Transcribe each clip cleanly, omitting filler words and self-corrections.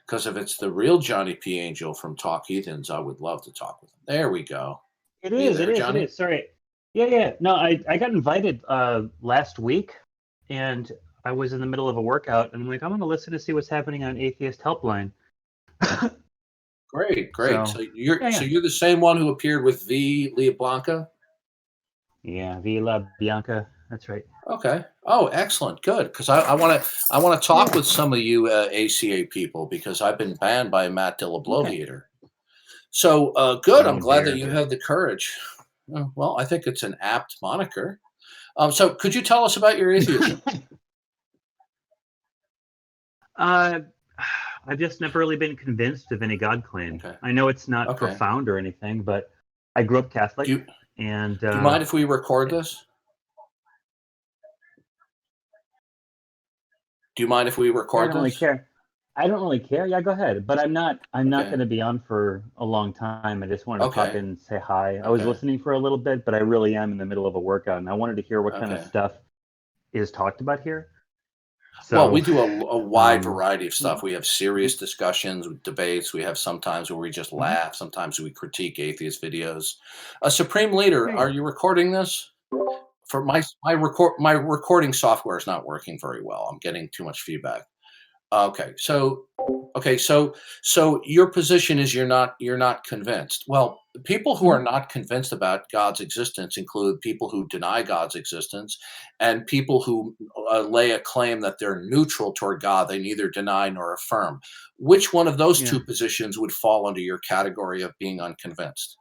Because if it's the real Johnny P. Angel from Talk Heathens, I would love to talk with him. There we go. It Are you is, it there, is, it Johnny? is. Sorry. Yeah, yeah. No, I got invited last week, and I was in the middle of a workout, and I'm like, I'm gonna listen to see what's happening on Atheist Helpline. Great, great. So So you're yeah, so yeah, you're the same one who appeared with V. Leah Blanca? yeah. Vila Bianca. That's right. Okay. Oh, excellent. Good. Because I want to Yeah, talk yeah. with some of you ACA people because I've been banned by Matt Okay. Dillabloviator. So good. I'm Oh glad that dear. you have the courage. Well, I think it's an apt moniker. So could you tell us about your atheism? uh, I've just never really been convinced of any God claim. Okay. I know it's not Okay. profound or anything, but I grew up Do Catholic, you and do you mind if we record this? Do you mind if we I record don't really this? care. I don't really care. Yeah, go ahead. But I'm not Okay. going to be on for a long time. I just wanted to pop Okay. in and say hi. I was Okay. listening for a little bit, but I really am in the middle of a workout, and I wanted to hear what kind of Okay. stuff is talked about here. Well, we So, do a wide um, variety of yeah. stuff. We have serious discussions, debates. We have sometimes where we just Mhm. laugh. Sometimes we critique atheist videos. A Supreme Leader, Yeah, are yeah. you recording this? For my recording software is not working very well. I'm getting too much feedback. Okay, so your position is you're not convinced. Well, people who Mhm. are not convinced about God's existence include people who deny God's existence and people who lay a claim that they're neutral toward God. They neither deny nor affirm. Which one of those Yeah. two positions would fall under your category of being unconvinced?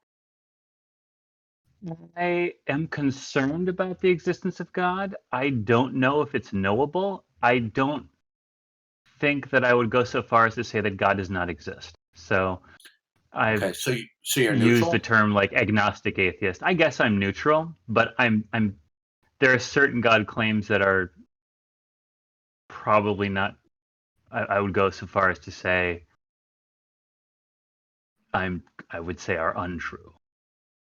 I am concerned about the existence of God. I don't know if it's knowable. I don't think that I would go so far as to say that God does not exist. So I've Okay, so you're use the neutral. term like agnostic atheist. I guess I'm neutral, but I'm there are certain God claims that are probably not. I would go so far as to say I'm I would say are untrue.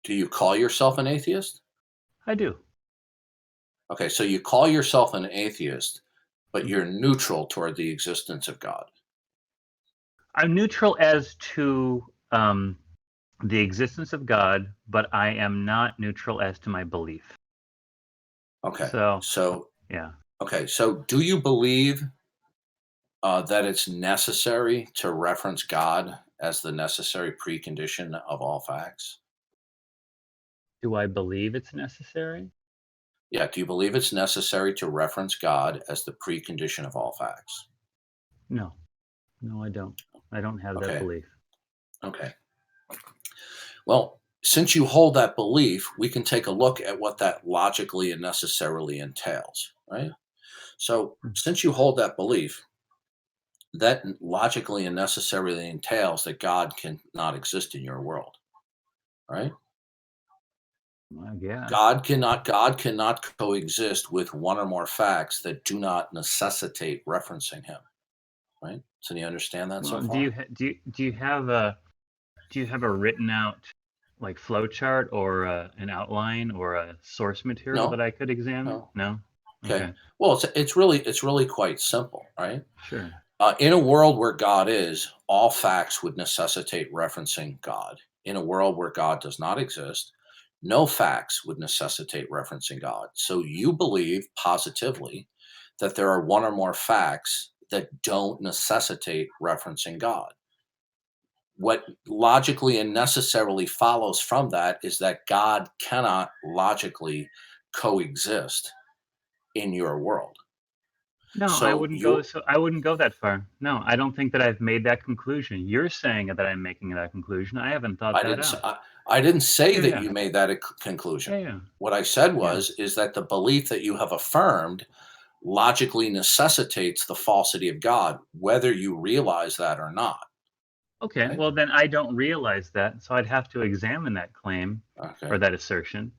Do you call yourself an atheist? I do. Okay, so you call yourself an atheist, but Mhm. you're neutral toward the existence of God. I'm neutral as to the existence of God, but I am not neutral as to my belief. Okay, So so yeah, do you believe that it's necessary to reference God as the necessary precondition of all facts? do I believe it's necessary? Yeah, do you believe it's necessary to reference God as the precondition of all facts? No, no, I don't. I don't have that Okay, belief. okay. Well, since you hold that belief, we can take a look at what that logically and necessarily entails, right? So, Mm. since you hold that belief, that logically and necessarily entails that God cannot exist in your world, right? I guess. God cannot coexist with one or more facts that do not necessitate referencing him, right? So do you understand that so Well, far? do you have a written out like flow chart or an outline or a source material that No, I could examine? no. No. Okay. Okay. Well, it's really quite simple, right? Sure. In a world where God is, all facts would necessitate referencing God. In a world where God does not exist, no facts would necessitate referencing God. So you believe positively that there are one or more facts that don't necessitate referencing God. What logically and necessarily follows from that is that God cannot logically coexist in your world. No, So you I wouldn't go that far. No, I don't think that I've made that conclusion. You're saying that I'm making that conclusion. I haven't thought I that didn't. out. I didn't say Yeah, that yeah. you made that a conclusion. Yeah, yeah. What I said Yeah. was is that the belief that you have affirmed logically necessitates the falsity of God, whether you realize that or not. Okay, Right? well then I don't realize that, so I'd have to examine that claim or Okay. that assertion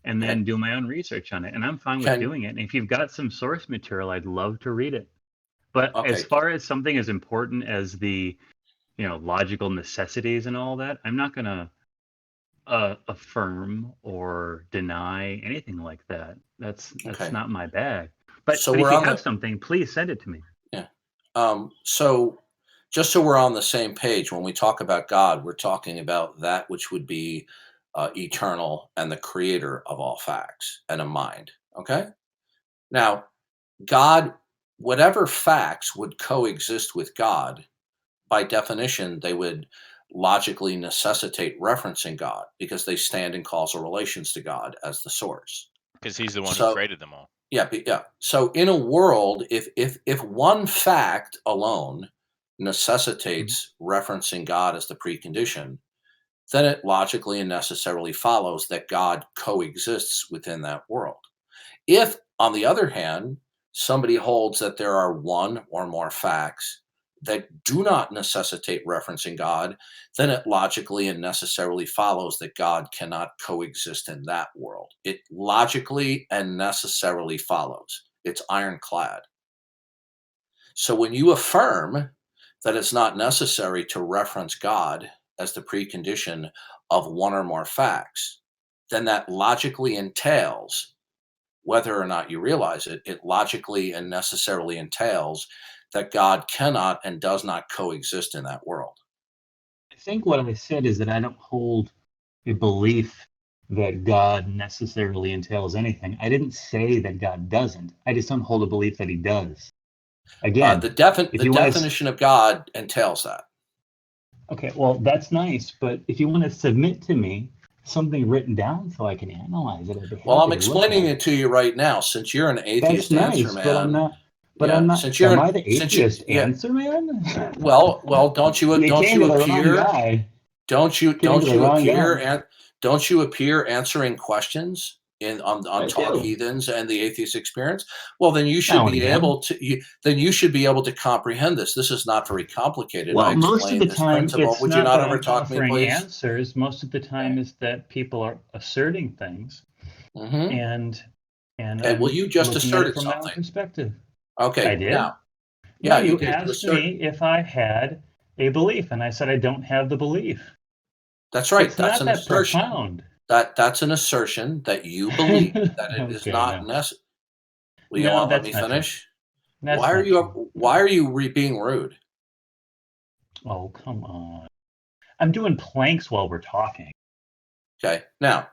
and then Okay. do my own research on it. And I'm fine with Can doing it. And if you've got some source material, I'd love to read it. But as okay. far as something as important as the, logical necessities and all that, I'm not going to affirm or deny anything like that. That's Okay. not my bag. But So if we're you on have the something, please send it to me. yeah. So just so we're on the same page, when we talk about God, we're talking about that which would be eternal and the creator of all facts and a mind. Okay. Now, God, whatever facts would coexist with God, by definition, they would logically necessitate referencing God because they stand in causal relations to God as the source. Because he's the one who So, created them all. yeah, yeah. So, in a world, if one fact alone Mhm. necessitates referencing God as the precondition, then it logically and necessarily follows that God coexists within that world. If, on the other hand, somebody holds that there are one or more facts that do not necessitate referencing God, then it logically and necessarily follows that God cannot coexist in that world. It logically and necessarily follows. It's ironclad. So when you affirm that it's not necessary to reference God as the precondition of one or more facts, then that logically entails, whether or not you realize it, it logically and necessarily entails that God cannot and does not coexist in that world. I think what I said is that I don't hold a belief that God necessarily entails anything. I didn't say that God doesn't. I just don't hold a belief that he does. Again, if The you want to, definition of God entails that. okay, well, that's nice, but if you want to submit to me something written down so I can analyze it, I'd be Well, happy I'm to look explaining at it it. to you right now. Since you're an That's atheist answer nice, but I'm man, not. But I'm yeah. not. Since you're Am an I the since you atheist yeah. answer man? Well, You don't came you to the wrong appear guy. Came to don't the you wrong appear guy. and don't you appear answering questions in on I Talk do. Heathens and the Atheist Experience? Well, then you should Now and be again. able to then you should be able to comprehend this. This is not very complicated. I Well, most of the explained this time, principle. it's Would you not not that I'm overtalk me, offering please? answers. Most of the Okay. time is that people are asserting things, Hmm. and Okay. Well, I'm you just looking at it asserted from my own something. perspective. I Okay. did. Now, No, yeah, you you did. You asked assert. me if I had a belief, and I said I don't have the belief. That's right. It's That's not an that assertion. profound. That's an assertion that you believe that it is Okay, not no, necessary. Well, you no, won't let me that's not true. finish. That's not true. Why are you being rude? Oh, come on. I'm doing planks while we're talking. Okay. Now,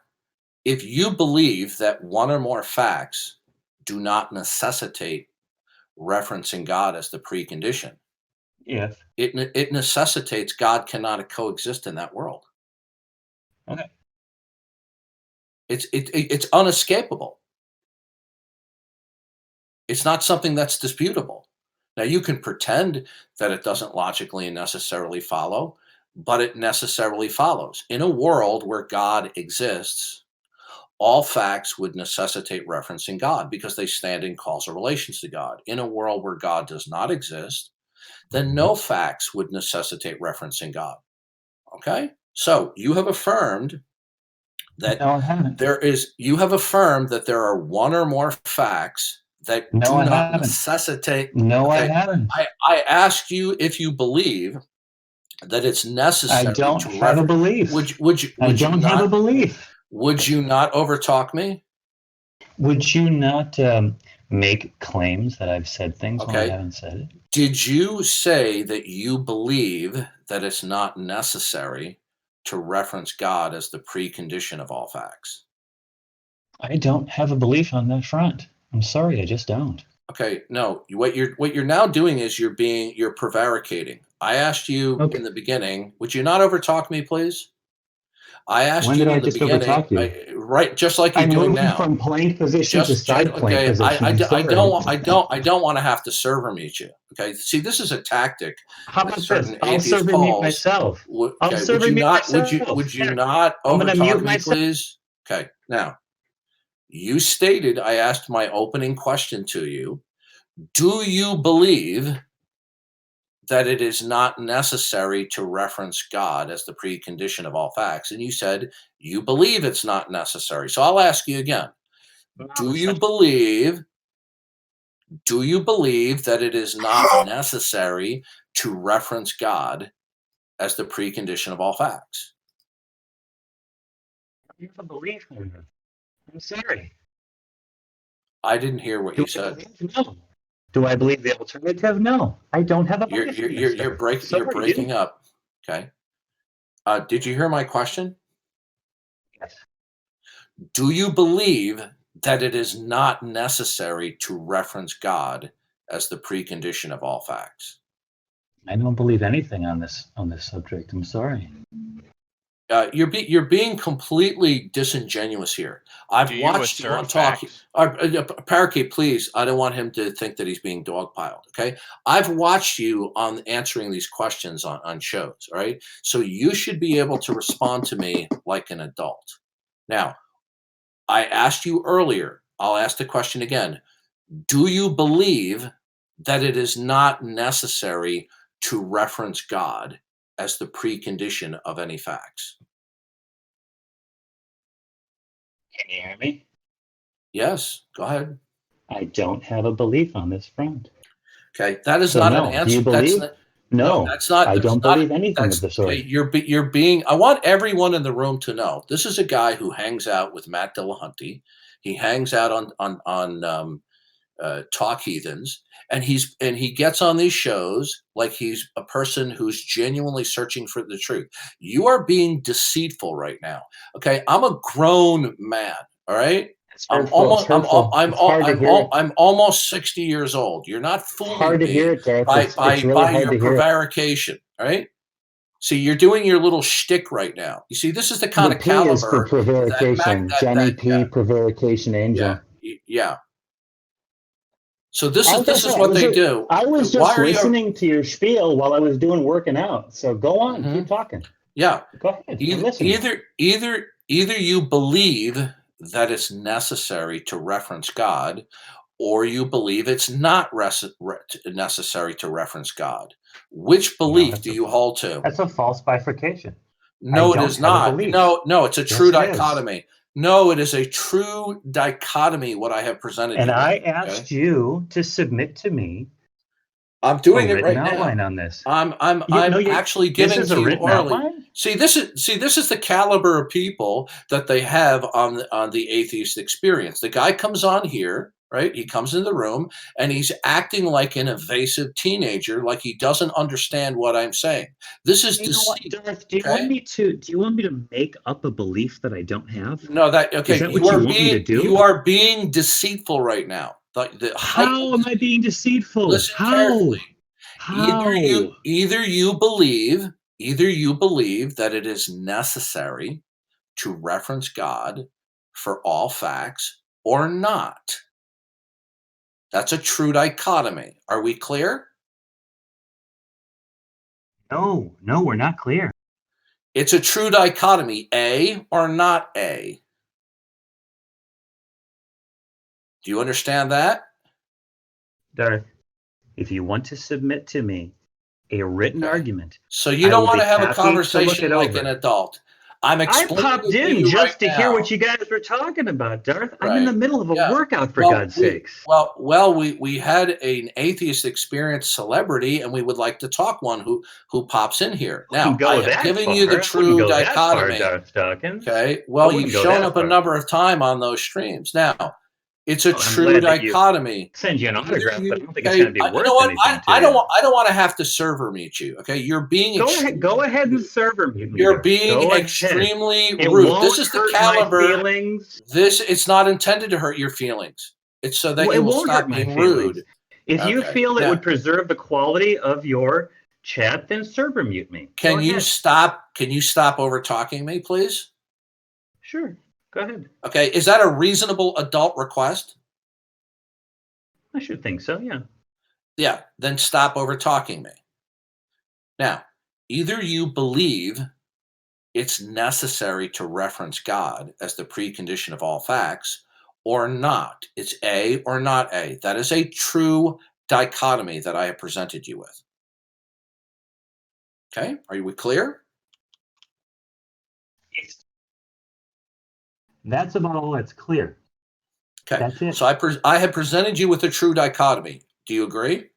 if you believe that one or more facts do not necessitate referencing God as the precondition, If it necessitates God cannot coexist in that world. okay, It's unescapable. It's not something that's disputable. Now you can pretend that it doesn't logically and necessarily follow, but it necessarily follows. In a world where God exists, all facts would necessitate referencing God because they stand in causal relations to God. In a world where God does not exist, then no facts would necessitate referencing God. Okay? So you have affirmed that no, I haven't. you have affirmed that there are one or more facts that No, do I not haven't. necessitate. No, I Okay. haven't. I asked you if you believe that it's I necessary don't to have a reference. belief. I Would you don't have a not belief. overtalk me? Would you not make claims that I've said things when I Okay. haven't said it? Did you say that you believe that it's not necessary to reference God as the precondition of all facts? I don't have a belief on that front. I'm sorry, I just don't. Okay, no. What you're now doing is you're prevaricating. I asked you in Okay. the beginning, would you not overtalk me, please? I asked When did you I in the just beginning, overtalk you? right, just like you're I'm doing moving now. from plank position to Just side plank okay. position. I'm sorry. I don't want to have to server meet you. Okay. See, this is a tactic How that about this? certain I'll atheist server mute calls. myself. I'll Okay. server mute Would myself. you Here, not I'm gonna mute overtalk me, myself. please? Okay. Now you stated I asked my opening question to you. Do you believe that it is not necessary to reference God as the precondition of all facts? And you said you believe it's not necessary. So I'll ask you again. Wow, Do that's you such. believe do you believe that it is not necessary to reference God as the precondition of all facts? You have a belief in it. I'm sorry. I didn't hear what Do you I said. believe? No. Do I believe the alternative? No, I don't have a You're belief you're in this you're you're stuff. break So you're are you? breaking up. Okay. Did you hear my question? Yes. Do you believe that it is not necessary to reference God as the precondition of all facts? I don't believe anything on this subject. I'm sorry. You're being completely disingenuous here. I've Do you watched you assert on talk. facts? Parakeet, please. I don't want him to think that he's being dogpiled. Okay, I've watched you on answering these questions on shows. All right, so you should be able to respond to me like an adult. Now, I asked you earlier. I'll ask the question again. Do you believe that it is not necessary to reference God as the precondition of any facts? Can you hear me? Yes, go ahead. I don't have a belief on this front. Okay, that is So not an no. Do answer. you That's believe? not, no, No, I don't believe anything of the okay. sort. You're being. I want everyone in the room to know this is a guy who hangs out with Matt Dillahunty. He hangs out on Talk Heathens, and he gets on these shows like he's a person who's genuinely searching for the truth. You are being deceitful right now. Okay, I'm a grown man. All right. It's hurtful. It's hurtful. It's hard to hear it. I'm almost 60 years old. You're not It's fooling hard to hear me it, Darth. It's really by hard your to hear it. prevarication. All right. See, you're doing your little shtick right now. You see, this is the kind The of P is for caliber that Mac prevarication. Jenny P, prevarication yeah angel. yeah. So Like I this said, is what they do. I was Why just are you? listening to your spiel while I was doing working out. So go on, Mhm. keep talking. Yeah. Go ahead. I'm Either listening. either you believe that it's necessary to reference God, or you believe it's not necessary to reference God. Which No, belief do you hold to? that's a false bifurcation. I No, it don't is have a not. belief. No, it's a true Yes, it is. dichotomy. No, it is a true dichotomy. What I have presented And you with. I Okay, asked you to submit to me I'm a doing it written right now. outline on this. I'm actually This giving is a to you written orally. outline? See this is the caliber of people that they have on the atheist experience. The guy comes on here, right? He comes in the room and he's acting like an evasive teenager, like he doesn't understand what I'm saying. This is You know what, deceit. Darth? Okay. Do you want me to make up a belief that I don't have? No, that Is okay. that what you want me to You do? are being deceitful right now. The heightened. How am I being deceitful? Listen carefully. How? How? Either you believe that it is necessary to reference God for all facts or not. That's a true dichotomy. Are we clear? No, we're not clear. It's a true dichotomy, A or not A. Do you understand that? Darth, if you want to submit to me a written Okay. argument, So you I don't will want be to have a happy to look conversation it like an over. adult. I'm I explaining popped it to in you right just to hear now. what you guys were talking about, Darth. I'm in the Right. middle of a Yeah. workout, for God's sakes. We had an atheist experience celebrity, and we would like to talk one who pops in here. Now, Wouldn't I go have that given you the far. I wouldn't true go that far, dichotomy. Darth Dawkins. Okay. I Well, you've wouldn't go shown that up a far. number of time on those streams. Now, it's a Well, I'm true glad that you dichotomy. send you an Either autograph, but I you, don't think it's okay, going to be you know worth what? anything to you. I don't want to have to server mute you. Okay, you're being Go ahead and server mute me, you're Darth. being Go ahead. extremely It rude. This won't is the hurt my caliber. feelings. It's not intended to hurt your feelings. It's so that Well, you it will won't hurt stop my being feelings. rude. If you Okay. feel it Now, would preserve the quality of your chat, then server mute me. Go ahead. can you stop over talking me, please? Sure. Go ahead. Okay. Is that a reasonable adult request? I should think so, yeah. Yeah. Then stop over talking me. Now, either you believe it's necessary to reference God as the precondition of all facts or not. It's A or not A. That is a true dichotomy that I have presented you with. Okay. Are we clear? That's about all that's clear. Okay. That's it. So I have presented you with a true dichotomy. Do you agree?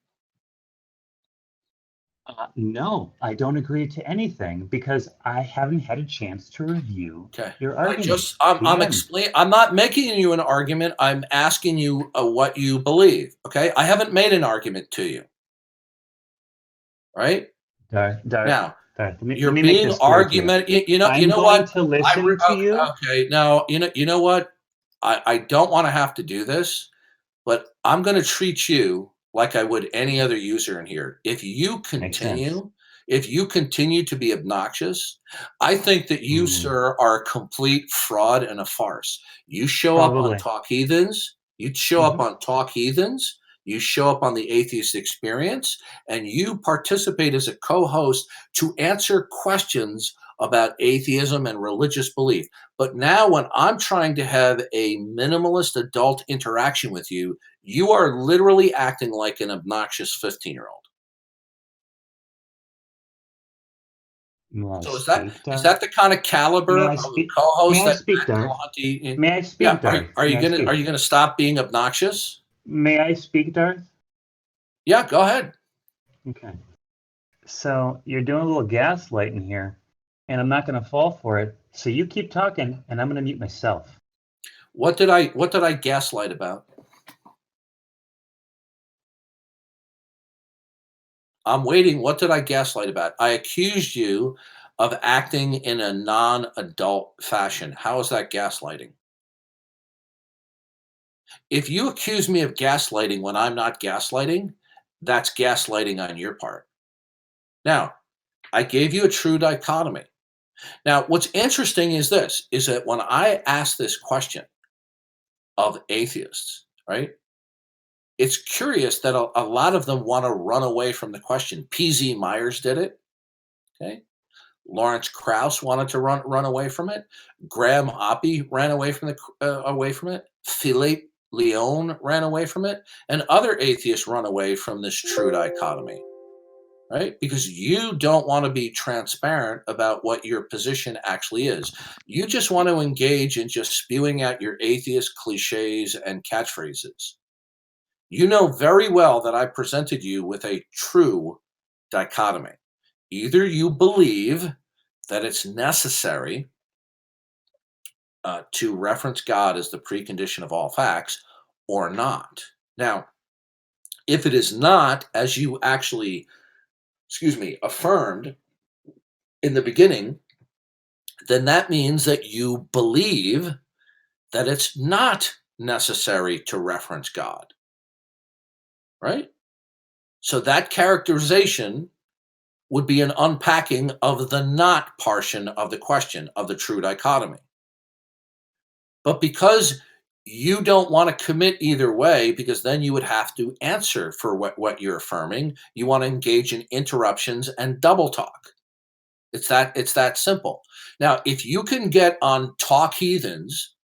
No, I don't agree to anything because I haven't had a chance to review Okay. your I just arguments. I'm PM. explain I'm not making you an argument. I'm asking you what you believe. Okay. I haven't made an argument to you. Right Darth, now. let You're me make being this clear to you. argument. You I'm know going what? to listen to you. Okay. Now you know what? I don't want to have to do this, but I'm going to treat you like I would any other user in here. Makes sense. If you continue to be obnoxious, I think that you, Mm, sir, are a complete fraud and a farce. You show up on probably. Talk Heathens, you show up Hmm. on Talk Heathens, you show up on the Atheist Experience, and you participate as a co-host to answer questions about atheism and religious belief. But now, when I'm trying to have a minimalist adult interaction with you, you are literally acting like an obnoxious 15-year-old. May I So speak, is Darth? that the kind of May caliber I of speak? May co-host I that speak, Matt Darth? Dillahunty? May I Yeah, speak, Darth? May I are speak? you gonna stop being obnoxious? May I speak, Darth? Yeah, go ahead. Okay. So you're doing a little gaslighting here, and I'm not going to fall for it. So you keep talking, and I'm going to mute myself. What did I gaslight about? I'm waiting. What did I gaslight about? I accused you of acting in a non-adult fashion. How is that gaslighting? If you accuse me of gaslighting when I'm not gaslighting, that's gaslighting on your part. Now, I gave you a true dichotomy. Now, what's interesting is this is that when I ask this question of atheists, right? It's curious that a lot of them want to run away from the question. PZ Myers did it. Okay. Lawrence Krauss wanted to run away from it. Graham Oppie ran away from it. Philippe Leon ran away from it, and other atheists run away from this true dichotomy, right? Because you don't want to be transparent about what your position actually is. You just want to engage in just spewing out your atheist cliches and catchphrases. You know very well that I presented you with a true dichotomy. Either you believe that it's necessary to reference God as the precondition of all facts or not. Now, if it is not, as you actually, affirmed in the beginning, then that means that you believe that it's not necessary to reference God, right? So that characterization would be an unpacking of the not portion of the question of the true dichotomy. But because you don't want to commit either way, because then you would have to answer for what you're affirming, you want to engage in interruptions and double talk. It's that simple. Now, if you can get on Talk Heathens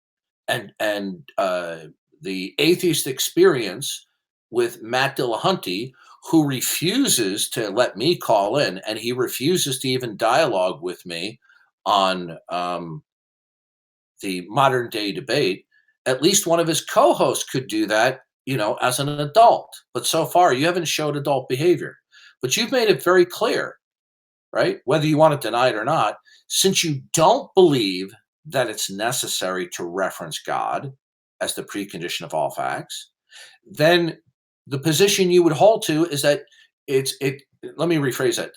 and the atheist experience with Matt Dillahunty, who refuses to let me call in, and he refuses to even dialogue with me on the modern day debate. At least one of his co-hosts could do that, as an adult. But so far, you haven't showed adult behavior. But you've made it very clear, right? Whether you want to deny it or not, since you don't believe that it's necessary to reference God as the precondition of all facts, then the position you would hold to is that it let me rephrase that.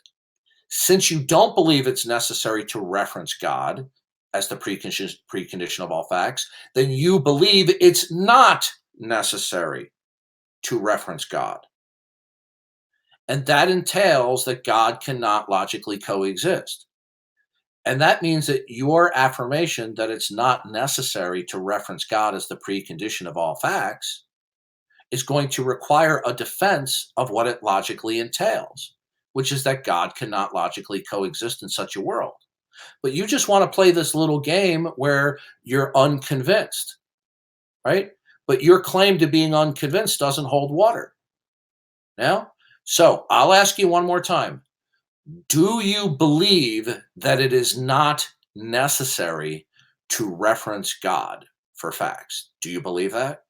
Since you don't believe it's necessary to reference God as the precondition of all facts, then you believe it's not necessary to reference God. And that entails that God cannot logically coexist. And that means that your affirmation that it's not necessary to reference God as the precondition of all facts is going to require a defense of what it logically entails, which is that God cannot logically coexist in such a world. But you just want to play this little game where you're unconvinced, right? But your claim to being unconvinced doesn't hold water. Now, so I'll ask you one more time. Do you believe that it is not necessary to reference God for facts? Do you believe that?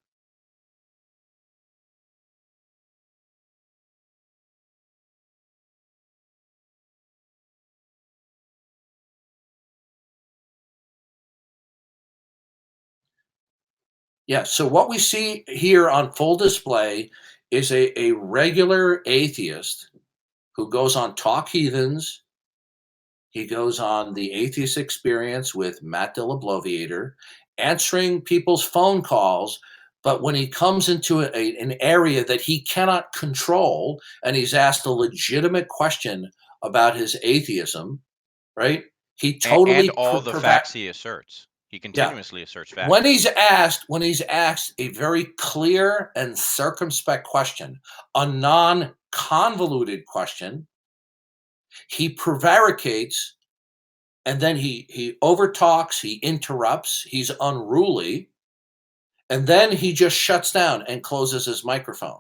Yeah. So what we see here on full display is a regular atheist who goes on Talk Heathens. He goes on the Atheist Experience with Matt Dillabloviator, answering people's phone calls. But when he comes into an area that he cannot control and he's asked a legitimate question about his atheism, right? He And totally all the facts he asserts. He yeah. continuously asserts facts. When he's asked a very clear and circumspect question, a non-convoluted question, he prevaricates, and then he overtalks, he interrupts, he's unruly, and then he just shuts down and closes his microphone.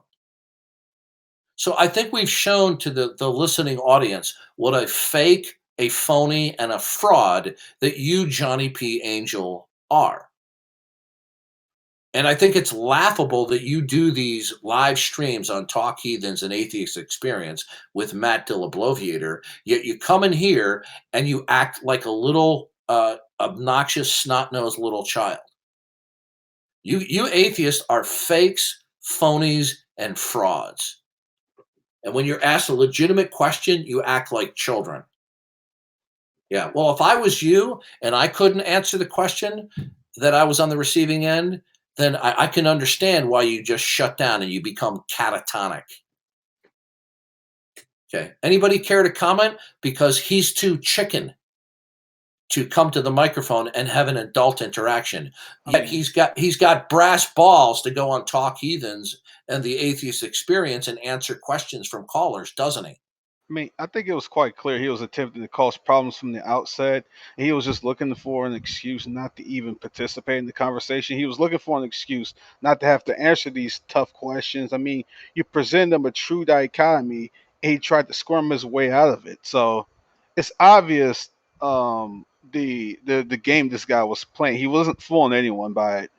So I think we've shown to the listening audience what a fake, a phony, and a fraud that you, Johnny P. Angel, are. And I think it's laughable that you do these live streams on Talk Heathens and Atheist Experience with Matt Dillabloviator, yet you come in here and you act like a little obnoxious, snot-nosed little child. You atheists are fakes, phonies, and frauds. And when you're asked a legitimate question, you act like children. Yeah. Well, if I was you and I couldn't answer the question that I was on the receiving end, then I can understand why you just shut down and you become catatonic. Okay. Anybody care to comment? Because he's too chicken to come to the microphone and have an adult interaction. Yet he's got brass balls to go on Talk Heathens and the Atheist Experience and answer questions from callers, doesn't he? I mean, I think it was quite clear he was attempting to cause problems from the outset. He was just looking for an excuse not to even participate in the conversation. He was looking for an excuse not to have to answer these tough questions. I mean, you present him a true dichotomy, and he tried to squirm his way out of it. So it's obvious the game this guy was playing. He wasn't fooling anyone by it.